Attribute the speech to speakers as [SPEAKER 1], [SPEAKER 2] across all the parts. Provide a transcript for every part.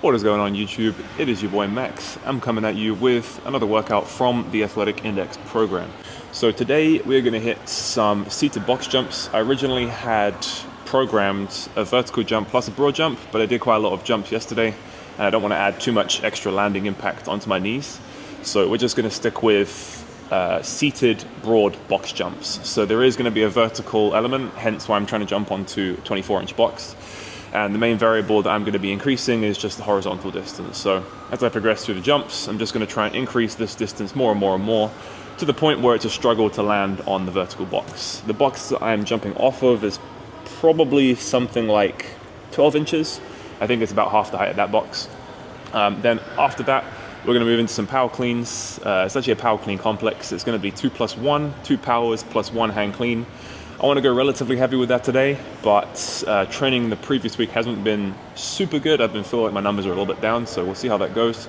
[SPEAKER 1] What is going on YouTube? It is your boy Max. I'm coming at you with another workout from the Athletic Index program. So today we're going to hit some seated box jumps. I originally had programmed a vertical jump plus a broad jump, but I did quite a lot of jumps yesterday and I don't want to add too much extra landing impact onto my knees. So we're just going to stick with seated broad box jumps. So there is going to be a vertical element, hence why I'm trying to jump onto 24-inch box. And the main variable that I'm going to be increasing is just the horizontal distance. So as I progress through the jumps, I'm just going to try and increase this distance more and more and more to the point where it's a struggle to land on the vertical box. The box that I'm jumping off of is probably something like 12 inches. I think it's about half the height of that box. Then after that, we're going to move into some power cleans. It's actually a power clean complex. It's going to be 2+1, 2 powers plus 1 hang clean. I want to go relatively heavy with that today, but training the previous week hasn't been super good. I've been feeling like my numbers are a little bit down, so we'll see how that goes.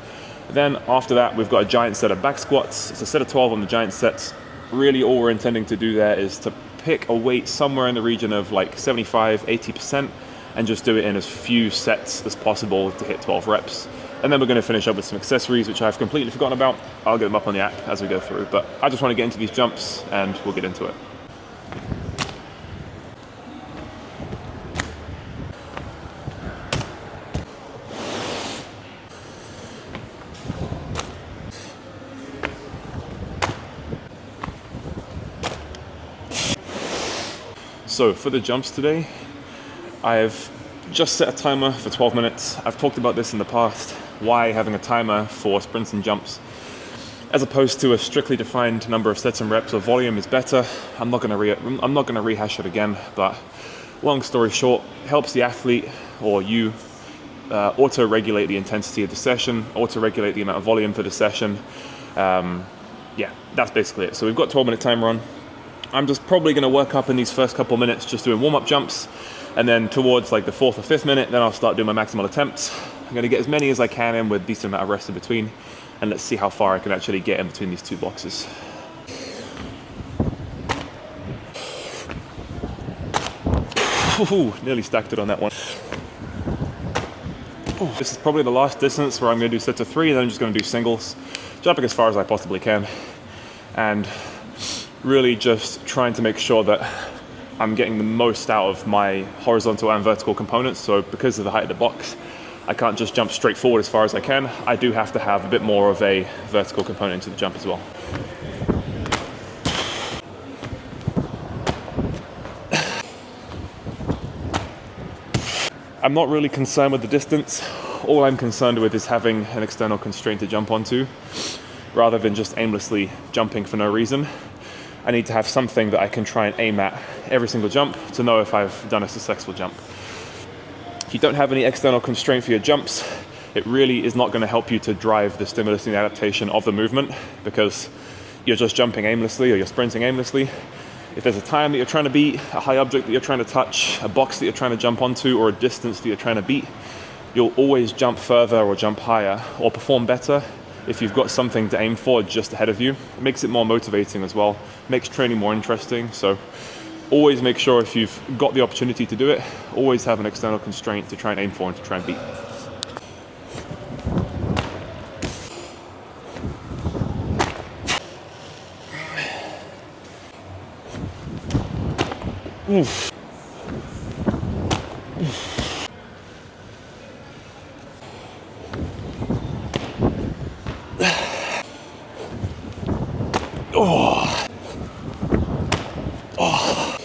[SPEAKER 1] Then after that, we've got a giant set of back squats. It's a set of 12 on the giant sets. Really all we're intending to do there is to pick a weight somewhere in the region of like 75, 80% and just do it in as few sets as possible to hit 12 reps. And then we're going to finish up with some accessories, which I've completely forgotten about. I'll get them up on the app as we go through, but I just want to get into these jumps and we'll get into it. So for the jumps today, I've just set a timer for 12 minutes. I've talked about this in the past, why having a timer for sprints and jumps as opposed to a strictly defined number of sets and reps or volume is better. I'm not going to rehash it again, but long story short, helps the athlete or you auto-regulate the intensity of the session, auto-regulate the amount of volume for the session. Yeah, that's basically it. So we've got 12-minute timer on. I'm just probably going to work up in these first couple minutes just doing warm-up jumps, and then towards like the 4th or 5th minute, then I'll start doing my maximal attempts. I'm going to get as many as I can in with a decent amount of rest in between, and let's see how far I can actually get in between these two boxes. Ooh, nearly stacked it on that one. Ooh, this is probably the last distance where I'm going to do sets of 3, then I'm just going to do singles, jumping as far as I possibly can, and really just trying to make sure that I'm getting the most out of my horizontal and vertical components. So because of the height of the box, I can't just jump straight forward as far as I can. I do have to have a bit more of a vertical component to the jump as well. I'm not really concerned with the distance. All I'm concerned with is having an external constraint to jump onto, rather than just aimlessly jumping for no reason. I need to have something that I can try and aim at every single jump to know if I've done a successful jump. If you don't have any external constraint for your jumps, it really is not going to help you to drive the stimulus and the adaptation of the movement, because you're just jumping aimlessly or you're sprinting aimlessly. If there's a time that you're trying to beat, a high object that you're trying to touch, a box that you're trying to jump onto, or a distance that you're trying to beat, you'll always jump further or jump higher or perform better if you've got something to aim for just ahead of you. It makes it more motivating as well, makes training more interesting. So always make sure if you've got the opportunity to do it, always have an external constraint to try and aim for and to try and beat. Oof. Oh. Oh.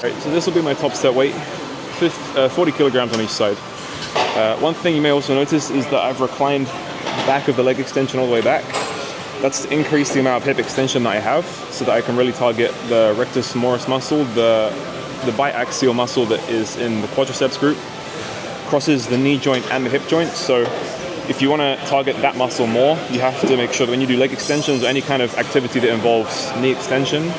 [SPEAKER 1] Right, so this will be my top set weight, 40 kilograms on each side. One thing you may also notice is that I've reclined the back of the leg extension all the way back. That's to increase the amount of hip extension that I have so that I can really target the rectus femoris muscle, the biaxial muscle that is in the quadriceps group, crosses the knee joint and the hip joint. So if you want to target that muscle more, you have to make sure that when you do leg extensions or any kind of activity that involves knee extension,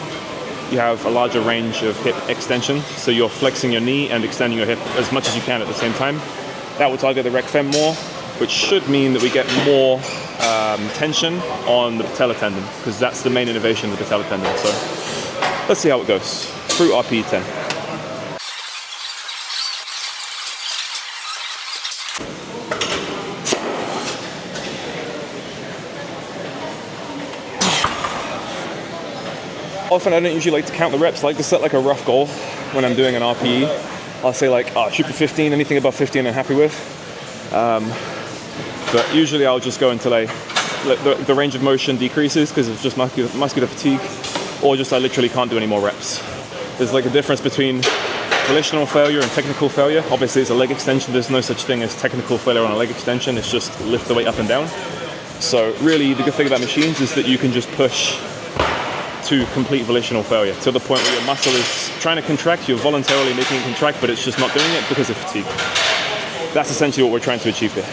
[SPEAKER 1] you have a larger range of hip extension. So you're flexing your knee and extending your hip as much as you can at the same time. That will target the rec fem more, which should mean that we get more tension on the patellar tendon, because that's the main innervation of the patellar tendon. So let's see how it goes through RPE 10. Often I don't usually like to count the reps. I like to set like a rough goal when I'm doing an RPE. I'll say like, shoot for 15, anything above 15 I'm happy with. But usually I'll just go until the range of motion decreases because of just muscular fatigue, or just I literally can't do any more reps. There's like a difference between volitional failure and technical failure. Obviously it's a leg extension, there's no such thing as technical failure on a leg extension, it's just lift the weight up and down. So really the good thing about machines is that you can just push to complete volitional failure, to the point where your muscle is trying to contract, you're voluntarily making it contract, but it's just not doing it because of fatigue. That's essentially what we're trying to achieve here.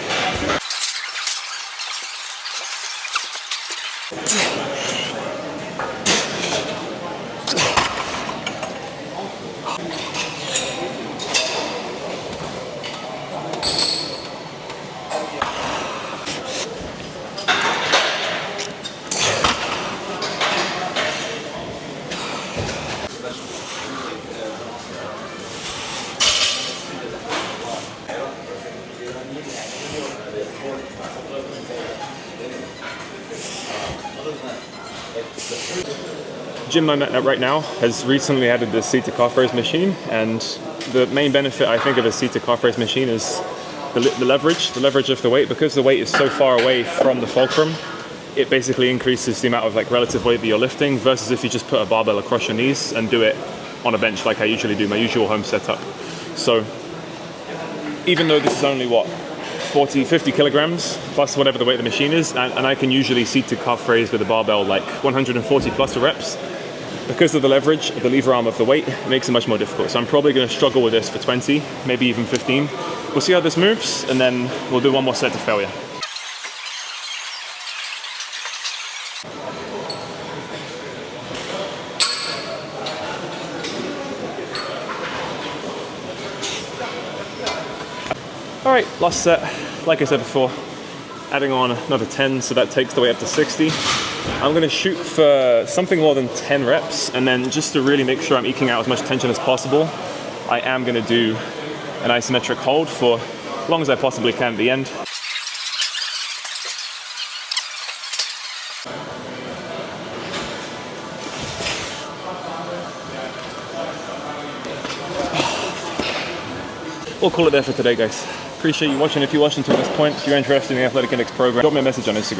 [SPEAKER 1] Gym I'm at right now has recently added the seated calf raise machine, and the main benefit I think of a seated calf raise machine is the leverage of the weight. Because the weight is so far away from the fulcrum, it basically increases the amount of like relative weight that you're lifting, versus if you just put a barbell across your knees and do it on a bench like I usually do, my usual home setup. So even though this is only 50 kilograms plus whatever the weight of the machine is, and I can usually seated calf raise with a barbell like 140 plus reps, because of the leverage of the lever arm of the weight, it makes it much more difficult. So I'm probably going to struggle with this for 20, maybe even 15. We'll see how this moves, and then we'll do one more set to failure. All right, last set. Like I said before, adding on another 10, so that takes the weight up to 60. I'm going to shoot for something more than 10 reps, and then just to really make sure I'm eking out as much tension as possible, I am going to do an isometric hold for as long as I possibly can at the end. We'll call it there for today, guys. Appreciate you watching. If you're watching to this point, if you're interested in the Athletic Index program, drop me a message on Instagram.